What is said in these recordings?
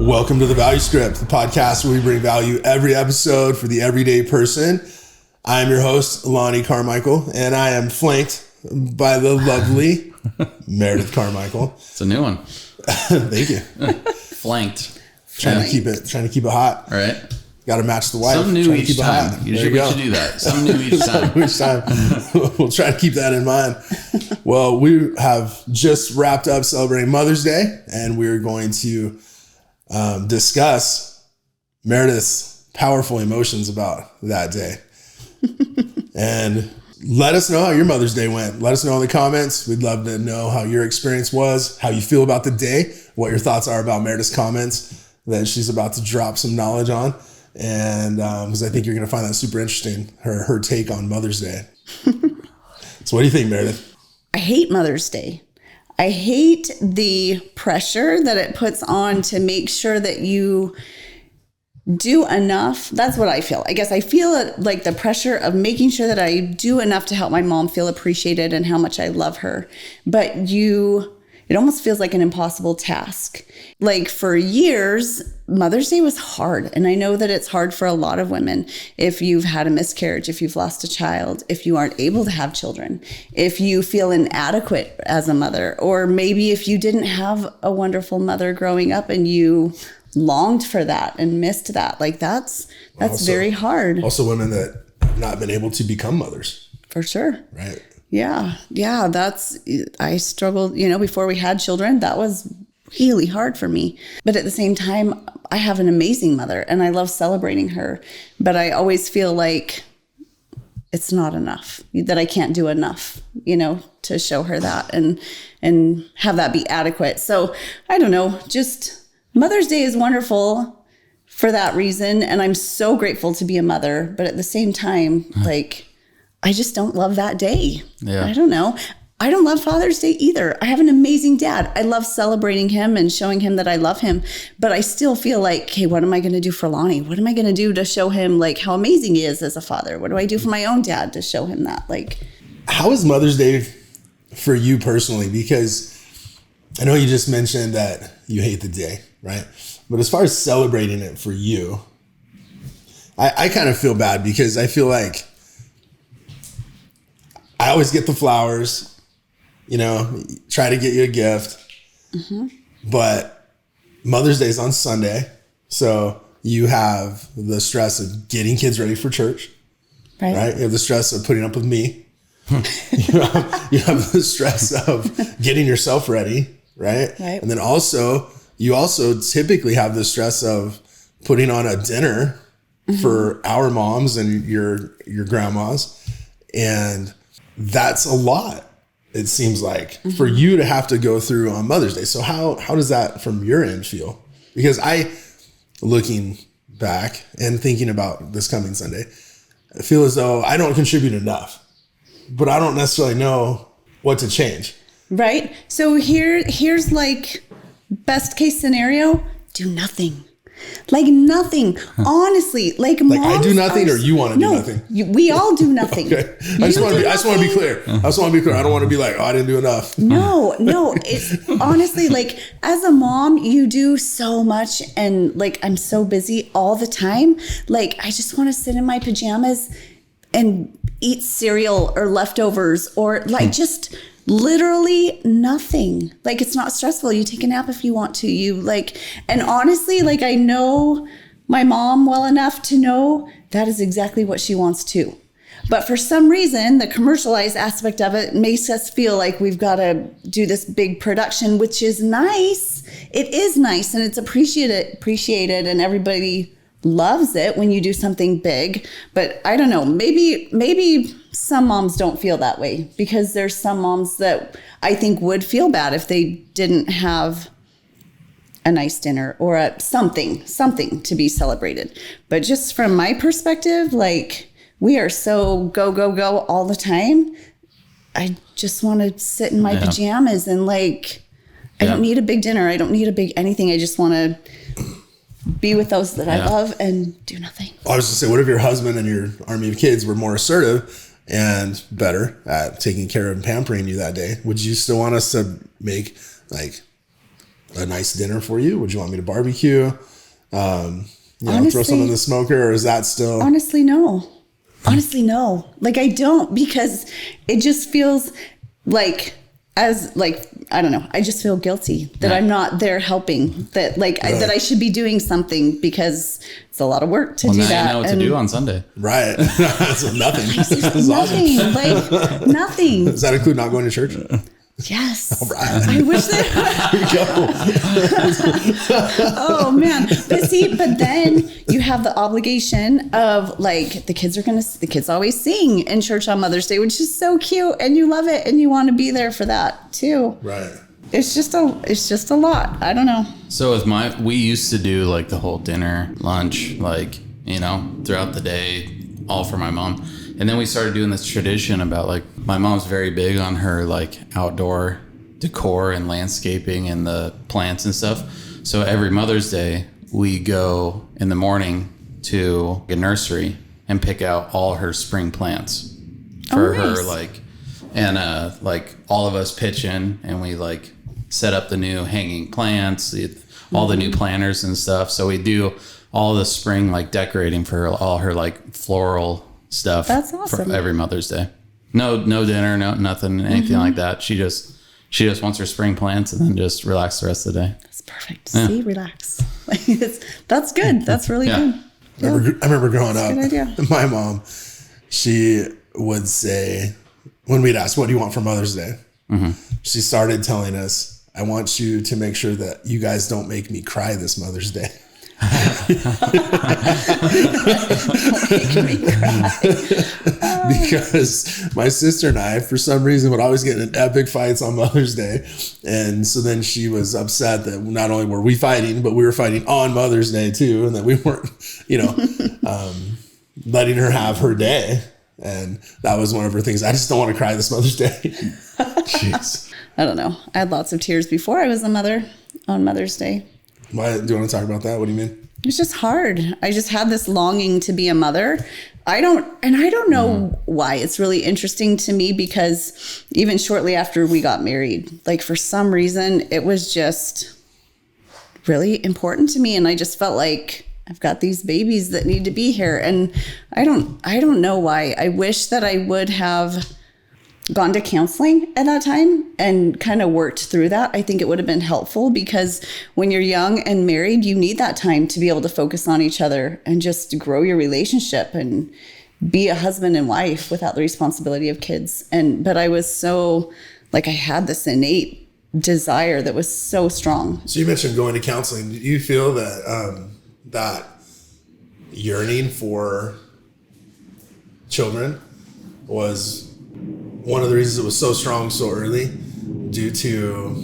Welcome to the Value Script, the podcast where we bring value every episode for the everyday person. I'm your host, Lonnie Carmichael, and I am flanked by the lovely Meredith Carmichael. It's a new one. Thank you. Flanked. Trying to keep it hot. All right. Got to match the wife. Some new each time. Usually we should do that. Some new each time. We'll try to keep that in mind. Well, we have just wrapped up celebrating Mother's Day, and we're going to discuss Meredith's powerful emotions about that day. And let us know how your Mother's Day went. Let us know in the comments. We'd love to know how your experience was, how you feel about the day, what your thoughts are about Meredith's comments that she's about to drop some knowledge on. And because I think you're going to find that super interesting, her take on Mother's Day. So what do you think, Meredith? I hate Mother's Day. I hate the pressure that it puts on to make sure that you do enough. That's what I feel. I guess I feel like the pressure of making sure that I do enough to help my mom feel appreciated and how much I love her. But it almost feels like an impossible task. Like for years, Mother's Day was hard. And I know that it's hard for a lot of women. If you've had a miscarriage, if you've lost a child, if you aren't able to have children, if you feel inadequate as a mother, or maybe if you didn't have a wonderful mother growing up and you longed for that and missed that. Like that's also very hard. Also women that have not been able to become mothers. For sure. Right. Yeah. I struggled, before we had children, that was really hard for me. But at the same time, I have an amazing mother and I love celebrating her. But I always feel like it's not enough, that I can't do enough, to show her that and have that be adequate. So I don't know, just Mother's Day is wonderful for that reason. And I'm so grateful to be a mother. But at the same time, I just don't love that day. Yeah. I don't know. I don't love Father's Day either. I have an amazing dad. I love celebrating him and showing him that I love him. But I still feel like, hey, what am I going to do for Lonnie? What am I going to do to show him like how amazing he is as a father? What do I do for my own dad to show him that? How is Mother's Day for you personally? Because I know you just mentioned that you hate the day, right? But as far as celebrating it for you, I kind of feel bad because I feel like I always get the flowers, try to get you a gift. Mm-hmm. But Mother's Day is on Sunday. So you have the stress of getting kids ready for church, right? You have the stress of putting up with me. you have the stress of getting yourself ready, right? And then you also typically have the stress of putting on a dinner for our moms and your grandmas. And that's a lot, it seems like, for you to have to go through on Mother's Day. So how does that from your end feel? Because looking back and thinking about this coming Sunday, I feel as though I don't contribute enough, but I don't necessarily know what to change. Right. So here's like best case scenario, do nothing. Like nothing, honestly. Like I do nothing, or you want to do nothing? We all do nothing. Okay. I just want to be clear. I don't want to be like, I didn't do enough. No. It's honestly like as a mom, you do so much, and like I'm so busy all the time. Like I just want to sit in my pajamas and eat cereal or leftovers, or like just literally nothing. Like it's not stressful. You take a nap if you want to. And honestly, like I know my mom well enough to know that is exactly what she wants too. But for some reason, the commercialized aspect of it makes us feel like we've got to do this big production, which is nice. It is nice and it's appreciated, and everybody loves it when you do something big. But I don't know, maybe some moms don't feel that way, because there's some moms that I think would feel bad if they didn't have a nice dinner or something to be celebrated. But just from my perspective, like we are so go all the time. I just want to sit in my pajamas and I don't need a big dinner. I don't need a big anything. I just want to be with those that I love and do nothing. I was just say, what if your husband and your army of kids were more assertive and better at taking care of and pampering you that day? Would you still want us to make a nice dinner for you? Would you want me to barbecue? Honestly, throw something in the smoker, or is that still? Honestly, no. Like I don't, because it just feels like I don't know. I just feel guilty that I'm not there helping. That that I should be doing something, because it's a lot of work to do now that. You know what to do on Sunday, right? That's nothing. That's nothing. awesome. Like nothing. Does that include not going to church? Yes. All right. I wish that. Oh man. But then you have the obligation of like, the kids always sing in church on Mother's Day, which is so cute, and you love it and you want to be there for that too. Right. It's just a lot. I don't know. So we used to do like the whole dinner, lunch, like, throughout the day, all for my mom. And then we started doing this tradition about like, my mom's very big on her like outdoor decor and landscaping and the plants and stuff. So every Mother's Day, we go in the morning to a nursery and pick out all her spring plants for her, like, and like all of us pitch in and we like set up the new hanging plants, all the new planters and stuff. So we do all the spring like decorating for all her like floral stuff. That's awesome. For every Mother's Day. No dinner, no nothing, anything like that. She just wants her spring plants and then just relax the rest of the day. That's perfect. Yeah. See, relax. That's good. That's really good. I remember growing up, good idea. My mom, she would say, when we'd ask, what do you want for Mother's Day? Mm-hmm. She started telling us, I want you to make sure that you guys don't make me cry this Mother's Day. Because my sister and I, for some reason, would always get in epic fights on Mother's Day, and so then she was upset that not only were we fighting, but we were fighting on Mother's Day too, and that we weren't, letting her have her day. And that was one of her things. I just don't want to cry this Mother's Day. Jeez. I don't know. I had lots of tears before I was a mother on Mother's Day. Why do you want to talk about that? What do you mean? It's just hard. I just had this longing to be a mother. I don't know why. It's really interesting to me, because even shortly after we got married, like for some reason, it was just really important to me. And I just felt like I've got these babies that need to be here. And I don't know why. I wish that I would have gone to counseling at that time and kind of worked through that. I think it would have been helpful, because when you're young and married, you need that time to be able to focus on each other and just grow your relationship and be a husband and wife without the responsibility of kids. But I was so, like, I had this innate desire that was so strong. So you mentioned going to counseling. Do you feel that that yearning for children was one of the reasons it was so strong so early, due to,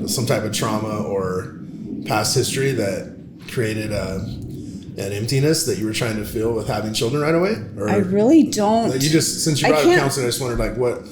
some type of trauma or past history that created an emptiness that you were trying to fill with having children right away? Or I really don't. Since you brought up counseling, I just wondered, like, what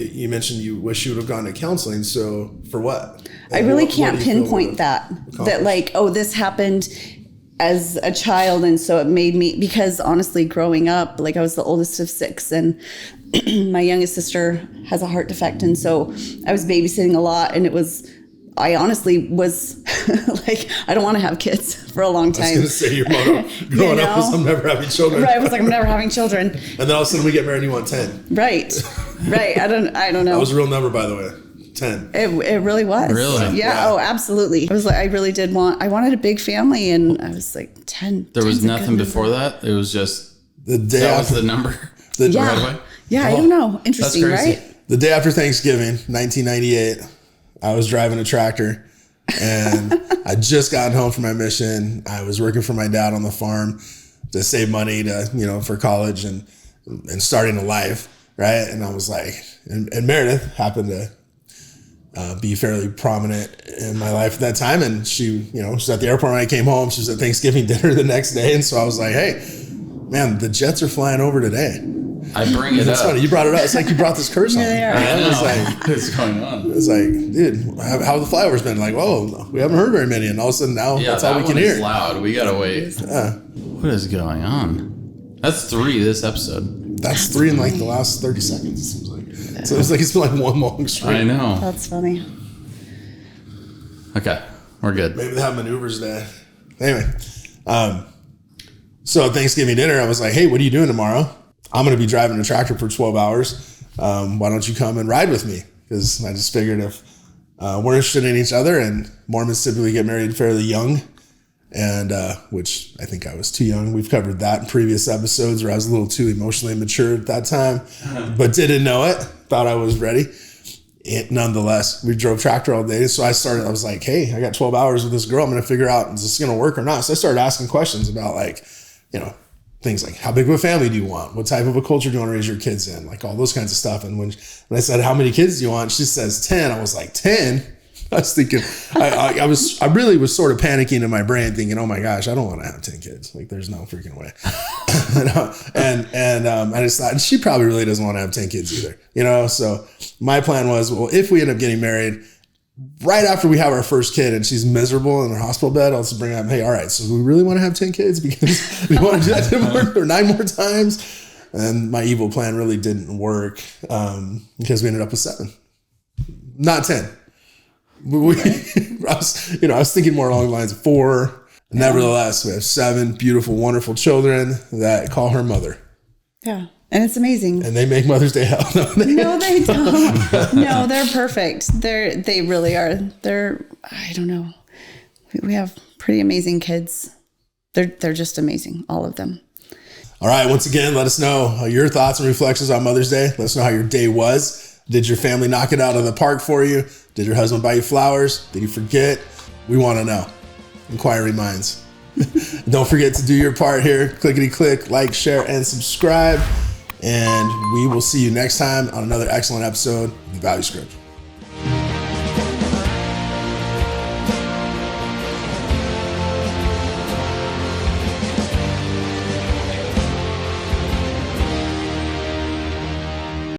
you mentioned you wish you would have gone to counseling. So for what? I really can't pinpoint that like, oh, this happened as a child, and so it made me, because honestly, growing up, like, I was the oldest of 6, and my youngest sister has a heart defect, and so I was babysitting a lot, and I honestly was like, I don't want to have kids for a long time. I was going to say, your motto growing up was, I'm never having children. Right, I was like, I'm never having children. And then all of a sudden we get married and you want 10. Right. I don't know. That was a real number, by the way. 10. It really was. Really? Yeah. Oh, absolutely. I was like, I wanted a big family, and I was like, 10. There was nothing before that. It was just the day that after was the number. Right away. Yeah. I don't know. Interesting, right? The day after Thanksgiving, 1998, I was driving a tractor, and I just gotten home from my mission. I was working for my dad on the farm to save money to, for college and starting a life. Right. And I was like, and Meredith happened to be fairly prominent in my life at that time. And she was at the airport when I came home. She was at Thanksgiving dinner the next day. And so I was like, hey, man, the jets are flying over today. I bring it up. It's funny. You brought it up. It's like you brought this curse on. Yeah, I know. It's like, what's going on? It's like, dude, how have the flyovers been? Like, whoa, we haven't heard very many. And all of a sudden now that's all we can hear. It's loud. We got to wait. What is going on? That's 3 this episode. That's 3 in like the last 30 seconds, it seems like. So it's like it's been like one long stream. I know. That's funny. Okay, we're good. Maybe they have maneuvers day. Anyway, so at Thanksgiving dinner, I was like, hey, what are you doing tomorrow? I'm going to be driving a tractor for 12 hours. Why don't you come and ride with me? Because I just figured if we're interested in each other, and Mormons typically get married fairly young, and which I think I was too young. We've covered that in previous episodes where I was a little too emotionally immature at that time, but didn't know it. Thought I was ready. Nonetheless, we drove tractor all day. So I was like, hey, I got 12 hours with this girl. I'm going to figure out, is this going to work or not? So I started asking questions about, like, you know, things like, how big of a family do you want? What type of a culture do you want to raise your kids in? Like all those kinds of stuff. And when I said, how many kids do you want? She says 10. I was like, 10? I was thinking, I really was sort of panicking in my brain thinking, oh my gosh, I don't want to have 10 kids. Like there's no freaking way. and I just thought, and she probably really doesn't want to have 10 kids either, you know? So my plan was, well, if we end up getting married right after we have our first kid and she's miserable in her hospital bed, I'll just bring up, hey, all right, so we really want to have 10 kids because we want to do that 10 more or 9 more times. And my evil plan really didn't work because we ended up with 7, not 10. I was thinking more along the lines of 4. Nevertheless, we have 7 beautiful, wonderful children that call her mother. Yeah. And it's amazing. And they make Mother's Day hell. No, they don't. No, they're perfect. They really are. I don't know. We have pretty amazing kids. They're just amazing, all of them. All right. Once again, let us know your thoughts and reflections on Mother's Day. Let us know how your day was. Did your family knock it out of the park for you? Did your husband buy you flowers? Did he forget? We want to know. Inquiry minds. Don't forget to do your part here. Clickety click, like, share, and subscribe. And we will see you next time on another excellent episode of The Value Script.